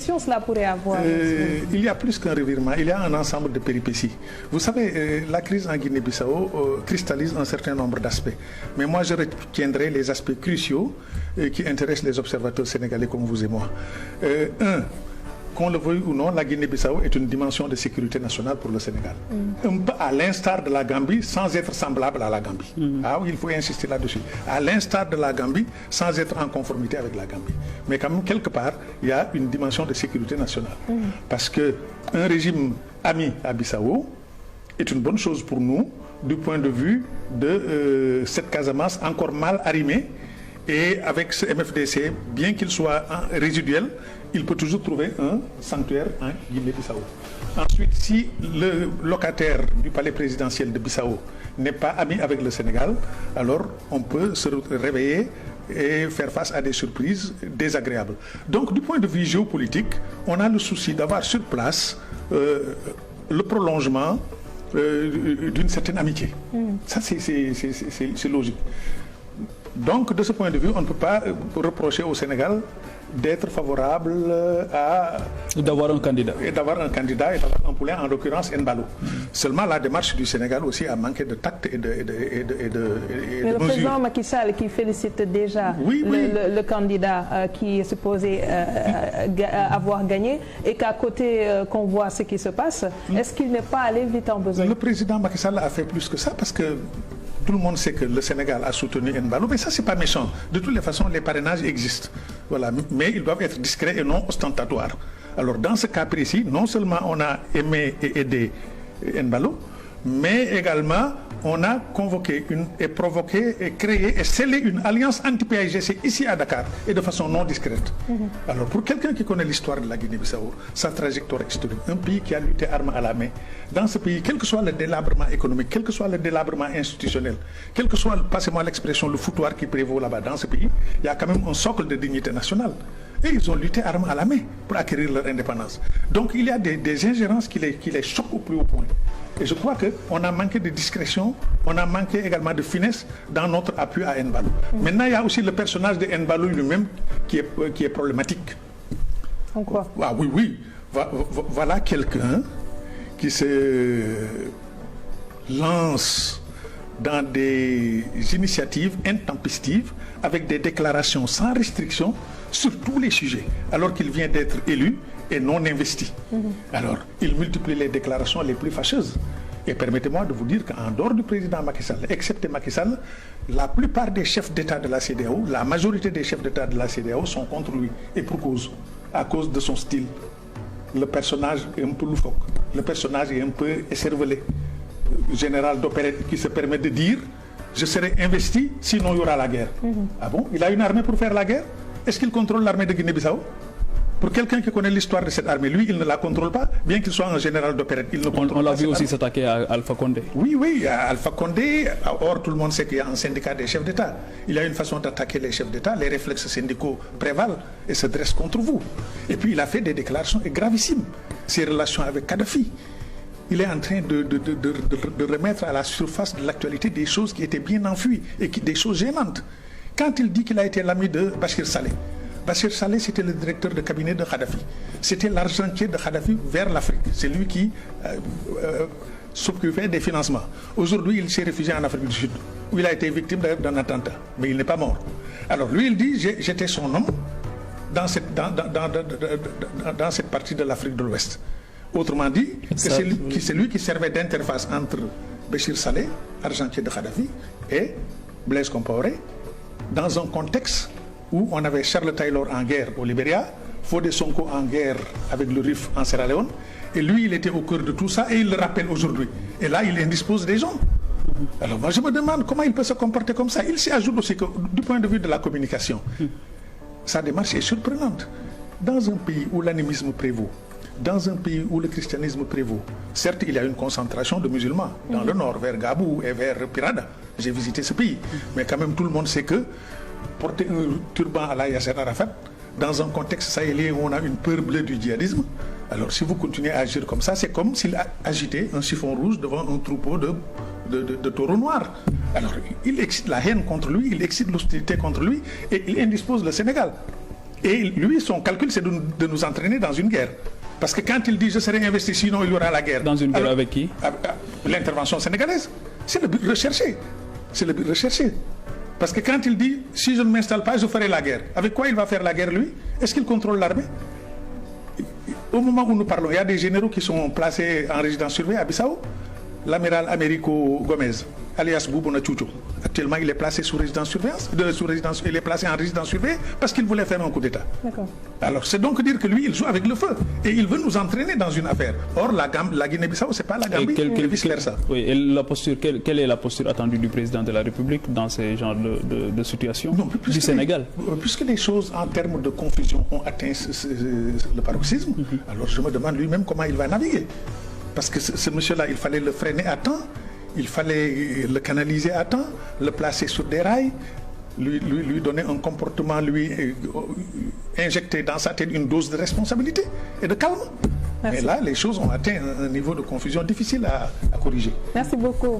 répercussions cela pourrait avoir? Il y a plus qu'un revirement, il y a un ensemble de péripéties. Vous savez, la crise en Guinée-Bissau cristallise un certain nombre d'aspects. Mais moi, je retiendrai les aspects cruciaux qui intéressent les observateurs sénégalais comme vous et moi. Qu'on le veuille ou non, la Guinée-Bissau est une dimension de sécurité nationale pour le Sénégal. Un peu à l'instar de la Gambie, sans être semblable à la Gambie. Ah oui, il faut insister là-dessus. À l'instar de la Gambie, sans être en conformité avec la Gambie. Mais quand même, quelque part, il y a une dimension de sécurité nationale. Parce qu'un régime ami à Bissau est une bonne chose pour nous, du point de vue de cette Casamance encore mal arrimée. Et avec ce MFDC, bien qu'il soit résiduel, il peut toujours trouver un sanctuaire en Guinée-Bissau. Ensuite, si le locataire du palais présidentiel de Bissau n'est pas ami avec le Sénégal, alors on peut se réveiller et faire face à des surprises désagréables. Donc, du point de vue géopolitique, on a le souci d'avoir sur place le prolongement d'une certaine amitié. Ça, c'est logique. Donc, de ce point de vue, on ne peut pas reprocher au Sénégal d'être favorable à... D'avoir un candidat. Et d'avoir un candidat et d'avoir un poulain, en l'occurrence Nbalo. Seulement, la démarche du Sénégal aussi a manqué de tact et de Mais le mesure. président Macky Sall qui félicite déjà le candidat qui est supposé avoir gagné et qu'à côté qu'on voit ce qui se passe, est-ce qu'il n'est pas allé vite en besoin? Le président Macky Sall a fait plus que ça parce que tout le monde sait que le Sénégal a soutenu Nbalo, mais ça, c'est pas méchant. De toutes les façons, les parrainages existent. Voilà. Mais ils doivent être discrets et non ostentatoires. Alors, dans ce cas précis, non seulement on a aimé et aidé Nbalo, mais également on a convoqué et provoqué et créé et scellé une alliance anti-PAIGC ici à Dakar et de façon non discrète. Alors pour quelqu'un qui connaît l'histoire de la Guinée-Bissau, sa trajectoire historique, un pays qui a lutté armes à la main, dans ce pays, quel que soit le délabrement économique, quel que soit le délabrement institutionnel, quel que soit, passez-moi l'expression, le foutoir qui prévaut là-bas dans ce pays, il y a quand même un socle de dignité nationale. Et ils ont lutté armes à la main pour acquérir leur indépendance. Donc il y a des ingérences qui les choquent au plus haut point. Et je crois qu'on a manqué de discrétion, on a manqué également de finesse dans notre appui à Nbalo. Maintenant, il y a aussi le personnage de Nbalo lui-même qui est problématique. En quoi? Ah, oui. Voilà quelqu'un qui se lance dans des initiatives intempestives avec des déclarations sans restriction sur tous les sujets, alors qu'il vient d'être élu et non investi. Alors, il multiplie les déclarations les plus fâcheuses. Et permettez-moi de vous dire qu'en dehors du président Macky Sall, excepté Macky Sall, la plupart des chefs d'État de la CEDEAO, la majorité des chefs d'État de la CEDEAO sont contre lui. Et pour cause, à cause de son style. Le personnage est un peu loufoque, le personnage est un peu écervelé. Général d'opérette qui se permet de dire « je serai investi, sinon il y aura la guerre ». Ah bon? Il a une armée pour faire la guerre? Est-ce qu'il contrôle l'armée de Guinée-Bissau? Pour quelqu'un qui connaît l'histoire de cette armée, lui, il ne la contrôle pas, bien qu'il soit un général d'opérette. Il ne contrôle pas. On l'a vu aussi s'attaquer à Alpha Condé. Oui, à Alpha Condé. Or, tout le monde sait qu'il y a un syndicat des chefs d'État. Il y a une façon d'attaquer les chefs d'État. Les réflexes syndicaux prévalent et se dressent contre vous. Et puis, il a fait des déclarations gravissimes. Ses relations avec Kadhafi. Il est en train de remettre à la surface de l'actualité des choses qui étaient bien enfuies et des choses gênantes. Quand il dit qu'il a été l'ami de Bachir Saleh, Bachir Saleh, c'était le directeur de cabinet de Kadhafi. C'était l'argentier de Kadhafi vers l'Afrique. C'est lui qui s'occupait des financements. Aujourd'hui, il s'est réfugié en Afrique du Sud, où il a été victime d'un attentat. Mais il n'est pas mort. Alors lui, il dit, j'étais son homme dans cette partie de l'Afrique de l'Ouest. Autrement dit, c'est lui qui servait d'interface entre Bachir Saleh, argentier de Kadhafi, et Blaise Compaoré, dans un contexte où on avait Charles Taylor en guerre au Libéria, Fodé Sonko en guerre avec le RIF en Sierra Leone, et lui, il était au cœur de tout ça, et il le rappelle aujourd'hui. Et là, il indispose des gens. Alors moi, je me demande comment il peut se comporter comme ça. Il s'y ajoute aussi que, du point de vue de la communication, sa démarche est surprenante. Dans un pays où l'animisme prévaut, dans un pays où le christianisme prévaut, certes, il y a une concentration de musulmans dans le nord, vers Gabou et vers Pirada. J'ai visité ce pays. Mais quand même, tout le monde sait que porter un turban à la Yasser Arafat, dans un contexte sahélien où on a une peur bleue du djihadisme, alors si vous continuez à agir comme ça, c'est comme s'il agitait un chiffon rouge devant un troupeau de taureaux noirs. Alors, il excite la haine contre lui, il excite l'hostilité contre lui et il indispose le Sénégal. Et lui, son calcul, c'est de nous entraîner dans une guerre. Parce que quand il dit « je serai investi, sinon il y aura la guerre ». Dans une guerre avec qui? L'intervention sénégalaise. C'est le but recherché. C'est le but recherché. Parce que quand il dit « si je ne m'installe pas, je ferai la guerre ». Avec quoi il va faire la guerre, lui? Est-ce qu'il contrôle l'armée? Au moment où nous parlons, il y a des généraux qui sont placés en résidence surveillée à Bissau. L'amiral Américo Gomez, alias Boubouna Tchoucho. Actuellement, il est placé sous résidence surveillance, il est placé en résidence surveillée parce qu'il voulait faire un coup d'État. Alors, c'est donc dire que lui, il joue avec le feu et il veut nous entraîner dans une affaire. Or, la Guinée-Bissau, c'est pas la Gambie, et vice-versa. Oui, et la posture, quelle est la posture attendue du président de la République dans ces genres de situations du Sénégal? Puisque les choses, en termes de confusion, ont atteint le paroxysme, alors je me demande lui-même comment il va naviguer. Parce que ce monsieur-là, il fallait le freiner à temps, il fallait le canaliser à temps, le placer sur des rails, lui donner un comportement, lui injecter dans sa tête une dose de responsabilité et de calme. Merci. Mais là, les choses ont atteint un niveau de confusion difficile à corriger. Merci beaucoup.